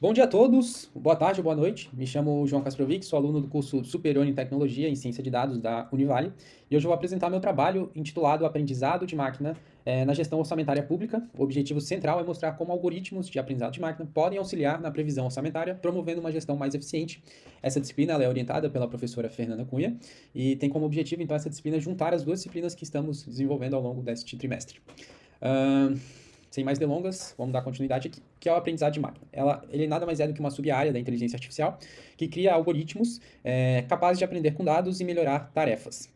Bom dia a todos, boa tarde ou boa noite. Me chamo João Kasprovic, sou aluno do curso Superior em Tecnologia e Ciência de Dados da Univale e hoje eu vou apresentar meu trabalho intitulado Aprendizado de Máquina na Gestão Orçamentária Pública. O objetivo central é mostrar como algoritmos de aprendizado de máquina podem auxiliar na previsão orçamentária, promovendo uma gestão mais eficiente. Essa disciplina ela é orientada pela professora Fernanda Cunha e tem como objetivo, então, essa disciplina juntar as duas disciplinas que estamos desenvolvendo ao longo deste trimestre. Uh, Sem mais delongas, vamos dar continuidade aqui, que é o aprendizado de máquina. Ele nada mais é do que uma sub-área da inteligência artificial que cria algoritmos capazes de aprender com dados e melhorar tarefas.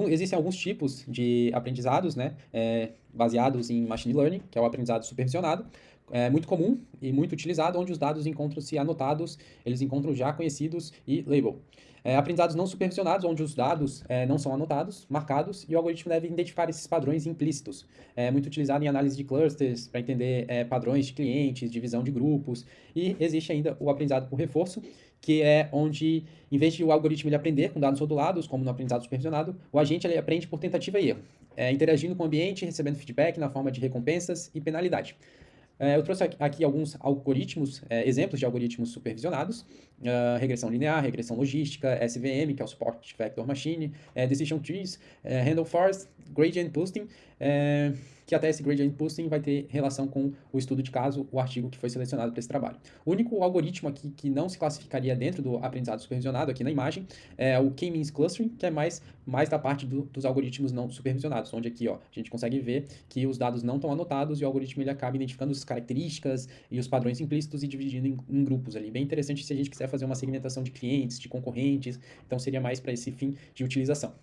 Existem alguns tipos de aprendizados, né, baseados em machine learning, que é o aprendizado supervisionado, muito comum e muito utilizado, onde os dados encontram-se anotados, eles encontram já conhecidos e label. Aprendizados não supervisionados, onde os dados não são anotados, marcados, e o algoritmo deve identificar esses padrões implícitos. Muito utilizado em análise de clusters, para entender padrões de clientes, divisão de grupos, e existe ainda o aprendizado por reforço, que é onde, em vez de o algoritmo ele aprender com dados modulados, como no aprendizado supervisionado, o agente ele aprende por tentativa e erro, interagindo com o ambiente, recebendo feedback na forma de recompensas e penalidade. Eu trouxe aqui alguns algoritmos, exemplos de algoritmos supervisionados, regressão linear, regressão logística, SVM, que é o Support Vector Machine, Decision Trees, Random Forest, Gradient Boosting, que até esse Gradient Boosting vai ter relação com o estudo de caso, o artigo que foi selecionado para esse trabalho. O único algoritmo aqui que não se classificaria dentro do aprendizado supervisionado, aqui na imagem, é o K-means clustering, que é mais da parte dos algoritmos não supervisionados, onde aqui ó, a gente consegue ver que os dados não estão anotados e o algoritmo ele acaba identificando as características e os padrões implícitos e dividindo em grupos ali. Bem interessante se a gente quiser fazer uma segmentação de clientes, de concorrentes, então seria mais para esse fim de utilização.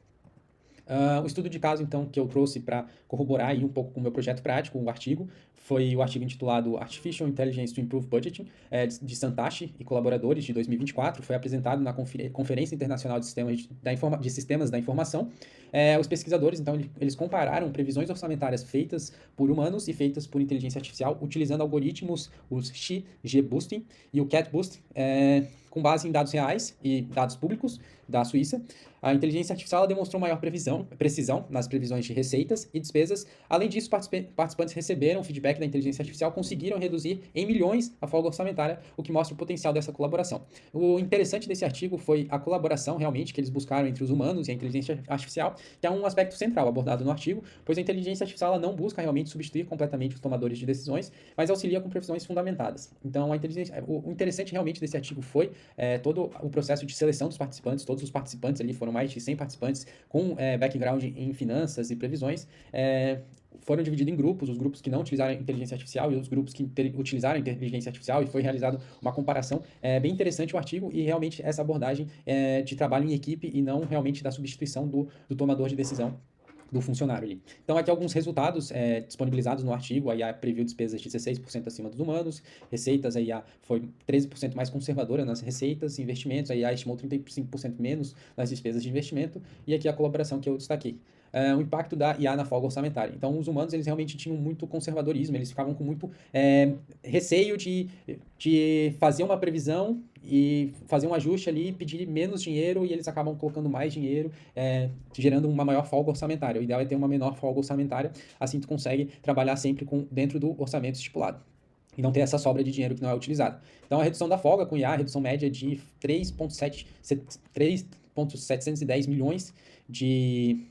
O estudo de caso, então, que eu trouxe para corroborar aí um pouco com o meu projeto prático, o artigo, foi o artigo intitulado Artificial Intelligence to Improve Budgeting, de Santashi e colaboradores, de 2024. Foi apresentado na Conferência Internacional de Sistemas da Informação. Os pesquisadores, então, eles compararam previsões orçamentárias feitas por humanos e feitas por inteligência artificial, utilizando algoritmos, os XGBoosting e o CatBoost, com base em dados reais e dados públicos da Suíça. A inteligência artificial demonstrou maior precisão nas previsões de receitas e despesas. Além disso, participantes receberam feedback da inteligência artificial, conseguiram reduzir em milhões a folga orçamentária, o que mostra o potencial dessa colaboração. O interessante desse artigo foi a colaboração realmente que eles buscaram entre os humanos e a inteligência artificial, que é um aspecto central abordado no artigo, pois a inteligência artificial ela não busca realmente substituir completamente os tomadores de decisões, mas auxilia com previsões fundamentadas. Então, o interessante realmente desse artigo foi todo o processo de seleção dos participantes. Todos os participantes ali foram mais de 100 participantes com background em finanças e previsões, foram divididos em grupos, os grupos que não utilizaram inteligência artificial e os grupos que utilizaram inteligência artificial, e foi realizada uma comparação. Bem interessante o artigo e realmente essa abordagem de trabalho em equipe e não realmente da substituição do tomador de decisão, do funcionário ali. Então, aqui alguns resultados disponibilizados no artigo. A IA previu despesas 16% acima dos humanos, receitas, a IA foi 13% mais conservadora nas receitas, investimentos, a IA estimou 35% menos nas despesas de investimento, e aqui a colaboração que eu destaquei. O impacto da IA na folga orçamentária. Então, os humanos, eles realmente tinham muito conservadorismo, eles ficavam com muito receio de fazer uma previsão e fazer um ajuste ali, pedir menos dinheiro, e eles acabam colocando mais dinheiro, gerando uma maior folga orçamentária. O ideal é ter uma menor folga orçamentária, assim tu consegue trabalhar sempre dentro do orçamento estipulado e não ter essa sobra de dinheiro que não é utilizado. Então, a redução da folga com IA, a redução média de 3,710 milhões de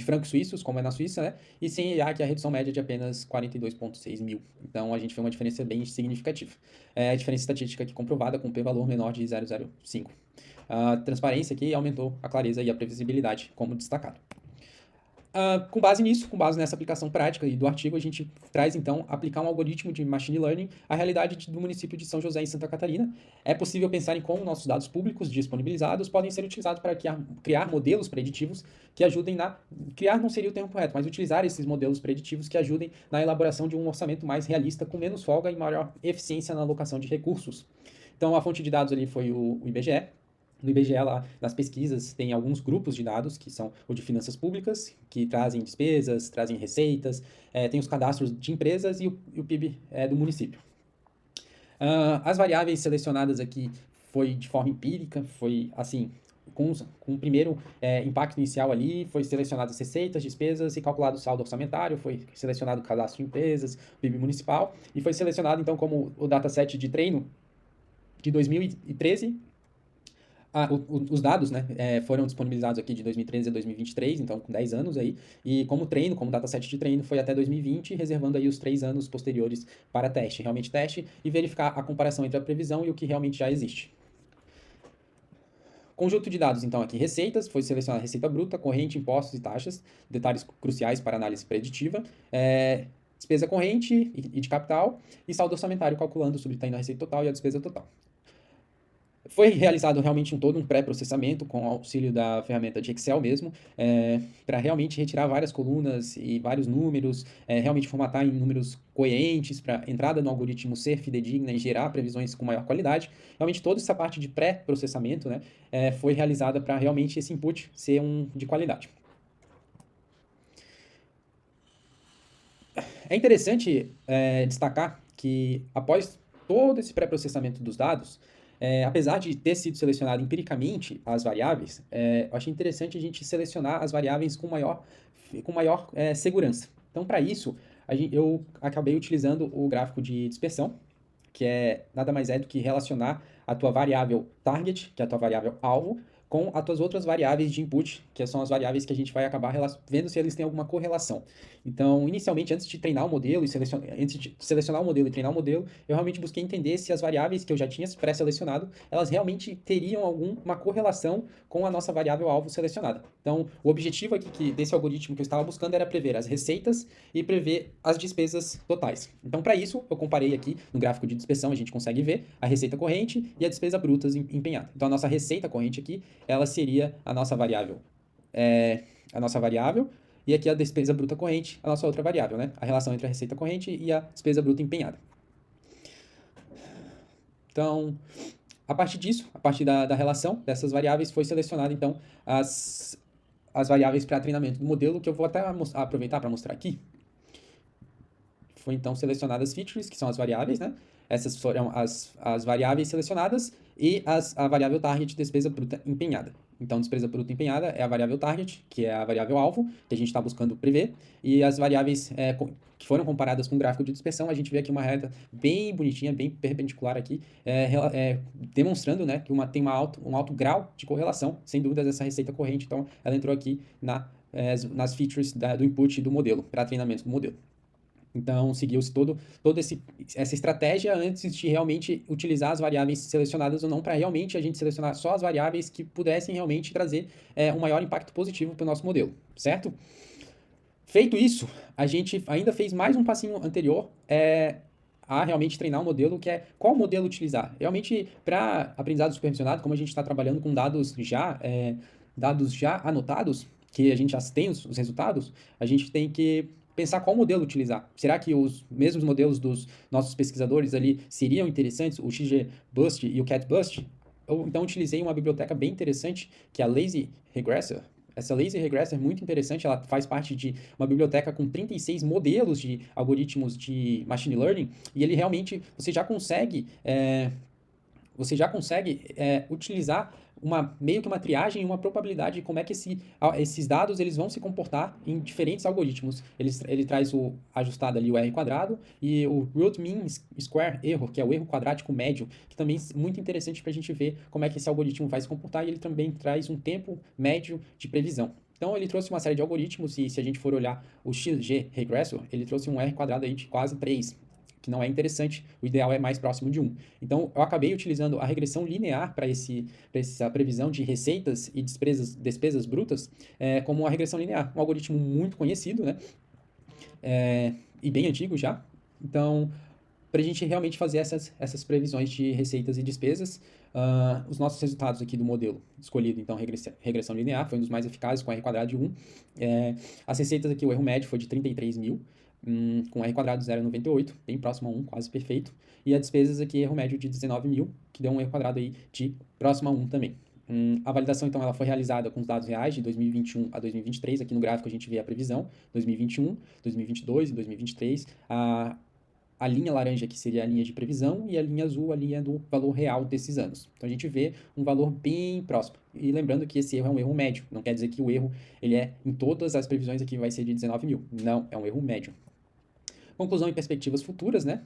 francos suíços, como é na Suíça, né? E sem IA, que é a redução média de apenas 42,6 mil. Então, a gente vê uma diferença bem significativa. A diferença estatística aqui comprovada com p-valor menor de 0,05. A transparência aqui aumentou a clareza e a previsibilidade, como destacado. Com base nisso, com base nessa aplicação prática e do artigo, a gente traz, então, aplicar um algoritmo de machine learning à realidade do município de São José, em Santa Catarina. É possível pensar em como nossos dados públicos disponibilizados podem ser utilizados para criar modelos preditivos que ajudem criar não seria o termo correto, mas utilizar esses modelos preditivos que ajudem na elaboração de um orçamento mais realista, com menos folga e maior eficiência na alocação de recursos. Então, a fonte de dados ali foi o IBGE. No IBGE, lá, nas pesquisas, tem alguns grupos de dados, que são o de finanças públicas, que trazem despesas, trazem receitas, tem os cadastros de empresas e o PIB do município. As variáveis selecionadas aqui foi de forma empírica, foi assim, com o primeiro impacto inicial ali, foi selecionado as receitas, despesas e calculado o saldo orçamentário, foi selecionado o cadastro de empresas, PIB municipal, e foi selecionado, então, como o dataset de treino de 2013. Os dados, né, foram disponibilizados aqui de 2013 a 2023, então com 10 anos aí, e como treino, como dataset de treino, foi até 2020, reservando aí os 3 anos posteriores para teste, realmente teste, e verificar a comparação entre a previsão e o que realmente já existe. Conjunto de dados, então, aqui, receitas, foi selecionada receita bruta, corrente, impostos e taxas, detalhes cruciais para análise preditiva, despesa corrente e de capital, e saldo orçamentário, calculando o subtraindo a receita total e a despesa total. Foi realizado realmente todo um pré-processamento com o auxílio da ferramenta de Excel mesmo, para realmente retirar várias colunas e vários números, realmente formatar em números coerentes para entrada no algoritmo ser fidedigna e gerar previsões com maior qualidade. Realmente toda essa parte de pré-processamento, né, foi realizada para realmente esse input ser de qualidade. É interessante destacar que após todo esse pré-processamento dos dados, apesar de ter sido selecionado empiricamente as variáveis, eu achei interessante a gente selecionar as variáveis com maior segurança. Então, para isso, eu acabei utilizando o gráfico de dispersão, que nada mais é do que relacionar a tua variável target, que é a tua variável alvo, com as tuas outras variáveis de input, que são as variáveis que a gente vai acabar vendo se eles têm alguma correlação. Então, inicialmente, antes de treinar o modelo antes de selecionar o modelo e treinar o modelo, eu realmente busquei entender se as variáveis que eu já tinha pré-selecionado, elas realmente teriam alguma correlação com a nossa variável alvo selecionada. Então, o objetivo aqui desse algoritmo que eu estava buscando era prever as receitas e prever as despesas totais. Então, para isso, eu comparei aqui no gráfico de dispersão, a gente consegue ver a receita corrente e a despesa bruta empenhada. Então, a nossa receita corrente aqui, ela seria a nossa variável, e aqui a despesa bruta corrente, a nossa outra variável, né? A relação entre a receita corrente e a despesa bruta empenhada. Então, a partir disso, a partir da relação dessas variáveis, foi selecionada, então, as variáveis para treinamento do modelo, que eu vou até aproveitar para mostrar aqui. Foi, então, selecionadas features, que são as variáveis, né? Essas foram as variáveis selecionadas e a variável target, despesa bruta empenhada. Então, despesa bruta empenhada é a variável target, que é a variável alvo, que a gente está buscando prever, e as variáveis que foram comparadas com o gráfico de dispersão, a gente vê aqui uma reta bem bonitinha, bem perpendicular aqui, demonstrando, né, que tem um alto grau de correlação, sem dúvidas, essa receita corrente. Então, ela entrou aqui nas features do input do modelo, para treinamento do modelo. Então, seguiu-se toda essa estratégia antes de realmente utilizar as variáveis selecionadas ou não, para realmente a gente selecionar só as variáveis que pudessem realmente trazer um maior impacto positivo para o nosso modelo, certo? Feito isso, a gente ainda fez mais um passinho anterior a realmente treinar o modelo, que é qual modelo utilizar. Realmente, para aprendizado supervisionado, como a gente está trabalhando com dados já anotados, que a gente já tem os resultados, a gente tem que pensar qual modelo utilizar. Será que os mesmos modelos dos nossos pesquisadores ali seriam interessantes, o XGBoost e o CatBoost? Eu, então, utilizei uma biblioteca bem interessante, que é a Lazy Regressor. Essa Lazy Regressor é muito interessante, ela faz parte de uma biblioteca com 36 modelos de algoritmos de machine learning, e ele realmente, você já consegue utilizar meio que uma triagem e uma probabilidade de como é que esses dados eles vão se comportar em diferentes algoritmos. Ele traz o ajustado ali, o R quadrado, e o root mean square erro, que é o erro quadrático médio, que também é muito interessante para a gente ver como é que esse algoritmo vai se comportar, e ele também traz um tempo médio de previsão. Então, ele trouxe uma série de algoritmos, e se a gente for olhar o XG Regressor, ele trouxe um R quadrado aí de quase 3, que não é interessante, o ideal é mais próximo de 1. Então, eu acabei utilizando a regressão linear para essa previsão de receitas e despesas brutas como uma regressão linear, um algoritmo muito conhecido, né? E bem antigo já. Então, para a gente realmente fazer essas previsões de receitas e despesas, os nossos resultados aqui do modelo escolhido, então, regressão linear, foi um dos mais eficazes, com R quadrado de 1. As receitas aqui, o erro médio foi de 33 mil, com R quadrado 0,98, bem próximo a 1, quase perfeito. E as despesas aqui, erro médio de 19 mil, que deu um erro quadrado aí de próximo a 1 também. A validação, então, ela foi realizada com os dados reais de 2021 a 2023. Aqui no gráfico a gente vê a previsão, 2021, 2022 e 2023. a linha laranja, que seria a linha de previsão, e a linha azul, a linha do valor real desses anos. Então a gente vê um valor bem próximo. E lembrando que esse erro é um erro médio, não quer dizer que o erro ele é em todas as previsões aqui vai ser de 19 mil. Não, é um erro médio. Conclusão e perspectivas futuras, né?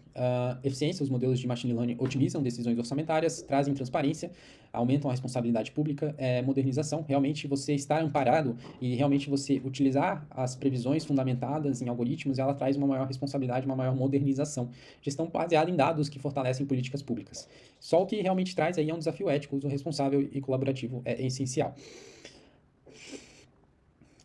Eficiência, os modelos de machine learning otimizam decisões orçamentárias, trazem transparência, aumentam a responsabilidade pública, modernização. Realmente você estar amparado e realmente você utilizar as previsões fundamentadas em algoritmos, ela traz uma maior responsabilidade, uma maior modernização. Gestão baseada em dados que fortalecem políticas públicas. Só o que realmente traz aí é um desafio ético, uso responsável e colaborativo é essencial.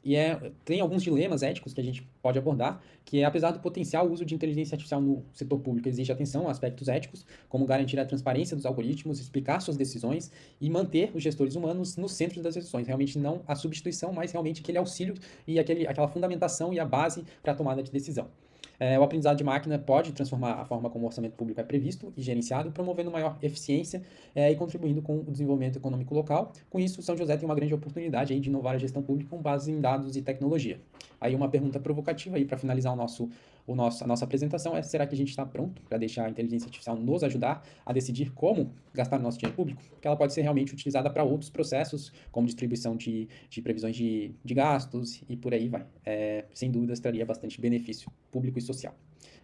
E tem alguns dilemas éticos que a gente pode abordar, que apesar do potencial uso de inteligência artificial no setor público, exige atenção a aspectos éticos, como garantir a transparência dos algoritmos, explicar suas decisões e manter os gestores humanos no centro das decisões. Realmente não a substituição, mas realmente aquele auxílio e aquela fundamentação e a base para a tomada de decisão. O aprendizado de máquina pode transformar a forma como o orçamento público é previsto e gerenciado, promovendo maior eficiência e contribuindo com o desenvolvimento econômico local. Com isso, São José tem uma grande oportunidade aí de inovar a gestão pública com base em dados e tecnologia. Aí uma pergunta provocativa aí para finalizar a nossa apresentação é: será que a gente está pronto para deixar a inteligência artificial nos ajudar a decidir como gastar o nosso dinheiro público? Porque ela pode ser realmente utilizada para outros processos, como distribuição de previsões de gastos e por aí vai. Sem dúvidas, traria bastante benefício público e social.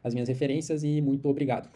As minhas referências e muito obrigado.